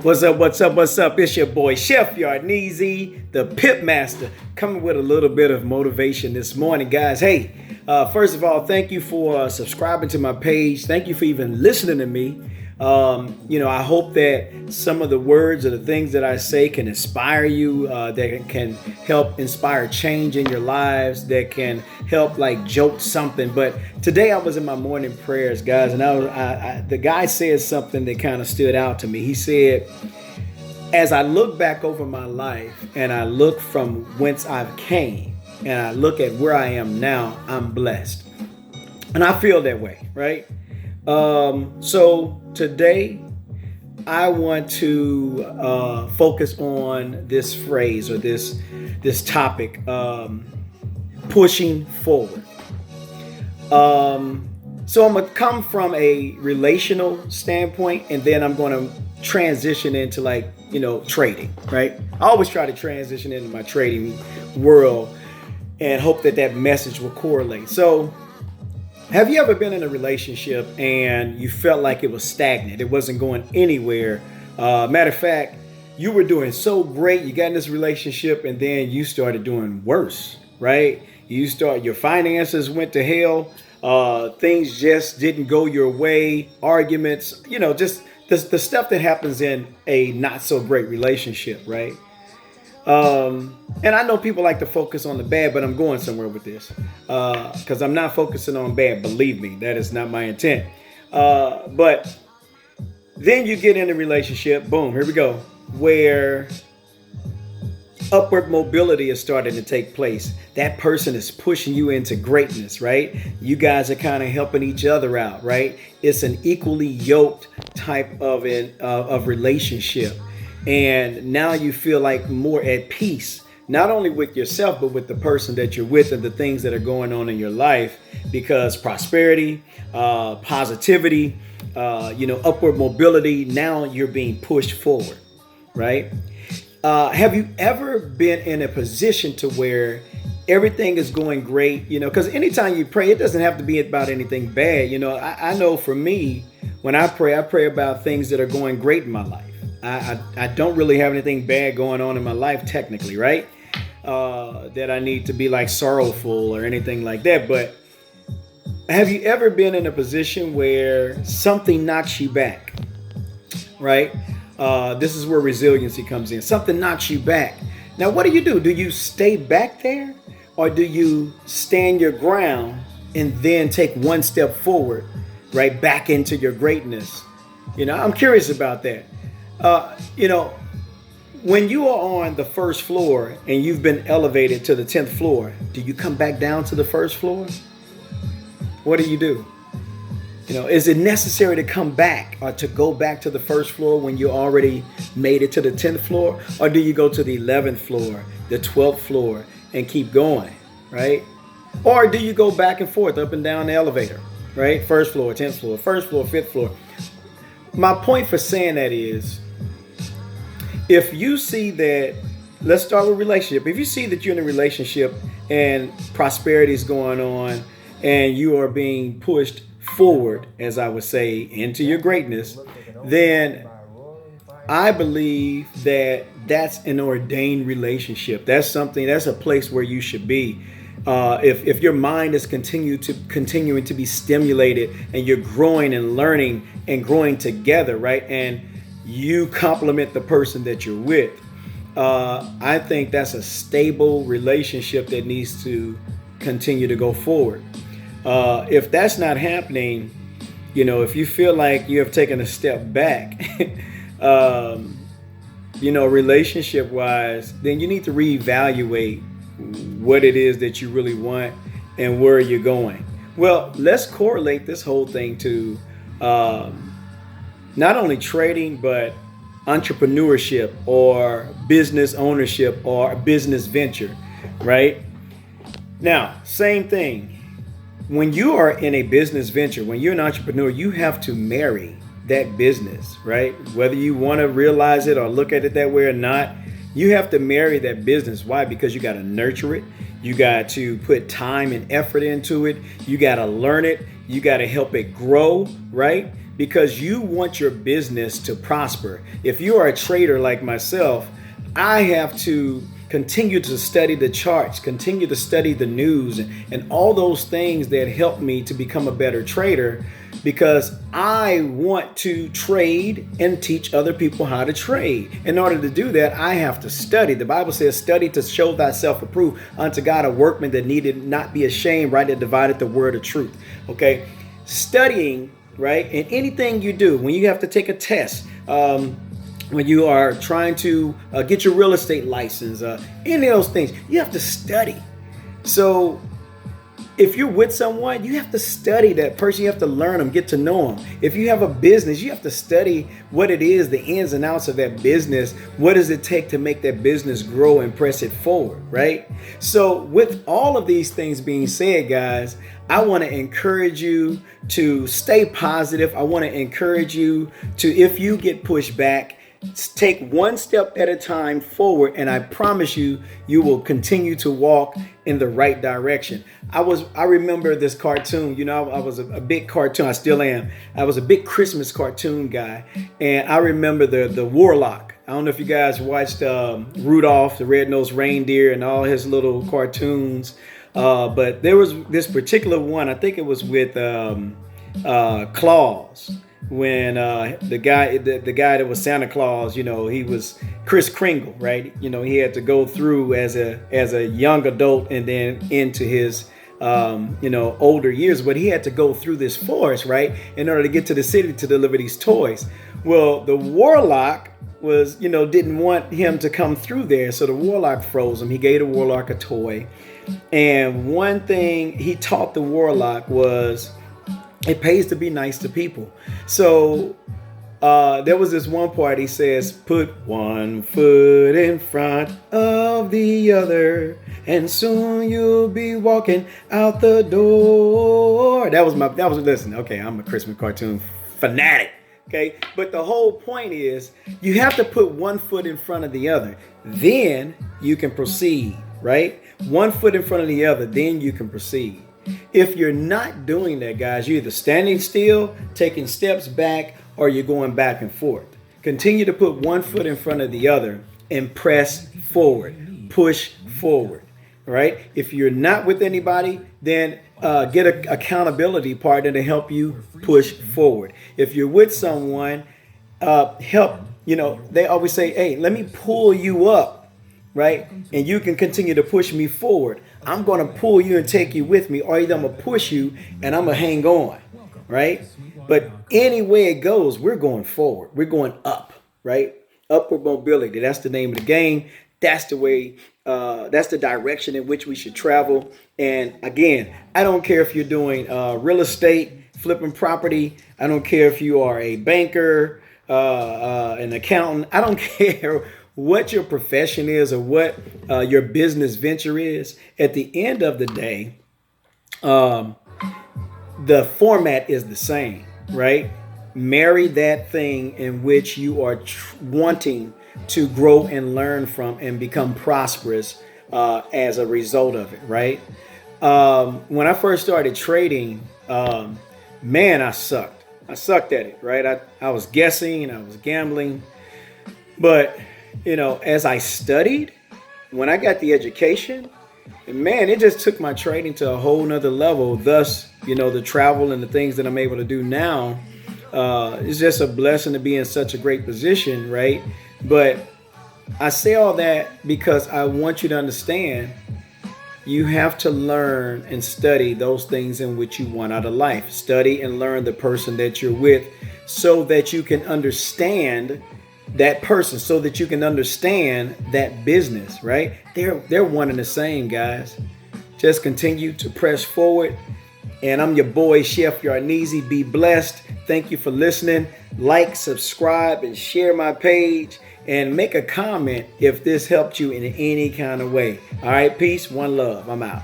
What's up? What's up? What's up? It's your boy Chef Yardneezy, the Pip Master, coming with a little bit of motivation this morning, guys. Hey, first of all, thank you for subscribing to my page. Thank you for even listening to me. I hope that some of the words or the things that I say can inspire you, that can help inspire change in your lives, that can help like jolt something. But today I was in my morning prayers, guys, and the guy said something that kind of stood out to me. He said, as I look back over my life and I look from whence I've came and I look at where I am now, I'm blessed. And I feel that way, right? So today I want to focus on this phrase or this topic, pushing forward. So I'm gonna come from a relational standpoint, and then I'm going to transition into trading, right? I always try to transition into my trading world and hope that message will correlate. So have you ever been in a relationship and you felt like it was stagnant? It wasn't going anywhere. Matter of fact, you were doing so great. You got in this relationship and then you started doing worse, right? Your finances went to hell. Things just didn't go your way. Arguments, just the stuff that happens in a not so great relationship, right? And I know people like to focus on the bad, but I'm going somewhere with this because I'm not focusing on bad. Believe me, that is not my intent. But then you get in a relationship, boom, here we go, where upward mobility is starting to take place. That person is pushing you into greatness, right? You guys are kind of helping each other out, right? It's an equally yoked type of relationship. And now you feel like more at peace, not only with yourself, but with the person that you're with and the things that are going on in your life, because prosperity, positivity, upward mobility, now you're being pushed forward, right? Have you ever been in a position to where everything is going great? Because anytime you pray, it doesn't have to be about anything bad. I know for me, when I pray about things that are going great in my life. I don't really have anything bad going on in my life technically, right? That I need to be like sorrowful or anything like that. But have you ever been in a position where something knocks you back, right? This is where resiliency comes in. Something knocks you back. Now, what do? Do you stay back there or do you stand your ground and then take one step forward, right? Back into your greatness. I'm curious about that. When you are on the first floor and you've been elevated to the 10th floor, do you come back down to the first floor? What do? Is it necessary to come back or to go back to the first floor when you already made it to the 10th floor? Or do you go to the 11th floor, the 12th floor and keep going, right? Or do you go back and forth up and down the elevator, right? First floor, 10th floor, first floor, 5th floor. My point for saying that is, if you see that, let's start with relationship. If you see that you're in a relationship and prosperity is going on and you are being pushed forward, as I would say, into your greatness, then I believe that that's an ordained relationship. That's a place where you should be. If your mind is continuing to be stimulated and you're growing and learning and growing together, right? And you complement the person that you're with. I think that's a stable relationship that needs to continue to go forward. If that's not happening, if you feel like you have taken a step back, relationship wise, then you need to reevaluate what it is that you really want and where you're going. Well, let's correlate this whole thing to not only trading, but entrepreneurship or business ownership or a business venture, right? Now, same thing. When you are in a business venture, when you're an entrepreneur, you have to marry that business, right? Whether you want to realize it or look at it that way or not, you have to marry that business. Why? Because you got to nurture it. You got to put time and effort into it. You got to learn it. You got to help it grow, right? because you want your business to prosper. If you are a trader like myself, I have to continue to study the charts, continue to study the news, and all those things that help me to become a better trader, because I want to trade and teach other people how to trade. In order to do that, I have to study. The Bible says, study to show thyself approved unto God, a workman that needed not be ashamed, right, that divided the word of truth. Okay, studying, right, and anything you do, when you have to take a test, when you are trying to get your real estate license, any of those things, you have to study. So if you're with someone, you have to study that person. You have to learn them, get to know them. If you have a business, you have to study what it is, the ins and outs of that business. What does it take to make that business grow and press it forward, right? So with all of these things being said, guys, I want to encourage you to stay positive. I want to encourage you to, if you get pushed back, take one step at a time forward, and I promise you, you will continue to walk in the right direction. I remember this cartoon. I was a big cartoon. I still am. I was a big Christmas cartoon guy, and I remember the Warlock. I don't know if you guys watched Rudolph the Red-Nosed Reindeer and all his little cartoons, but there was this particular one. I think it was with Claus. When the guy that was Santa Claus, he was Kris Kringle, right? He had to go through as a young adult and then into his older years, but he had to go through this forest, right, in order to get to the city to deliver these toys. Well, the Warlock was, didn't want him to come through there, so the Warlock froze him. He gave the Warlock a toy, and one thing he taught the Warlock was, it pays to be nice to people. So there was this one part, he says, put one foot in front of the other, and soon you'll be walking out the door. Listen, okay, I'm a Christmas cartoon fanatic. Okay, but the whole point is, you have to put one foot in front of the other. Then you can proceed, right? One foot in front of the other, then you can proceed. If you're not doing that, guys, you're either standing still, taking steps back, or you're going back and forth. Continue to put one foot in front of the other and press forward, push forward, right? If you're not with anybody, then get an accountability partner to help you push forward. If you're with someone, help, they always say, hey, let me pull you up, right? And you can continue to push me forward. I'm going to pull you and take you with me, or either I'm going to push you and I'm going to hang on, right? But any way it goes, we're going forward. We're going up, right? Upward mobility. That's the name of the game. That's the way, that's the direction in which we should travel. And again, I don't care if you're doing real estate, flipping property. I don't care if you are a banker, an accountant. I don't care what your profession is or what your business venture is. At the end of the day, the format is the same, right? Marry that thing in which you are wanting to grow and learn from and become prosperous as a result of it, right? When I first started trading, man, I sucked. I sucked at it, right? I was guessing, I was gambling, but as I studied, when I got the education, man, it just took my trading to a whole nother level. Thus, the travel and the things that I'm able to do now, it's just a blessing to be in such a great position, right? But I say all that because I want you to understand, you have to learn and study those things in which you want out of life. Study and learn the person that you're with so that you can understand that person, so that you can understand that business, right? They're one and the same, guys. Just continue to press forward. And I'm your boy, Chef Yarneezy. Be blessed. Thank you for listening. Like, subscribe, and share my page. And make a comment if this helped you in any kind of way. All right, peace, one love. I'm out.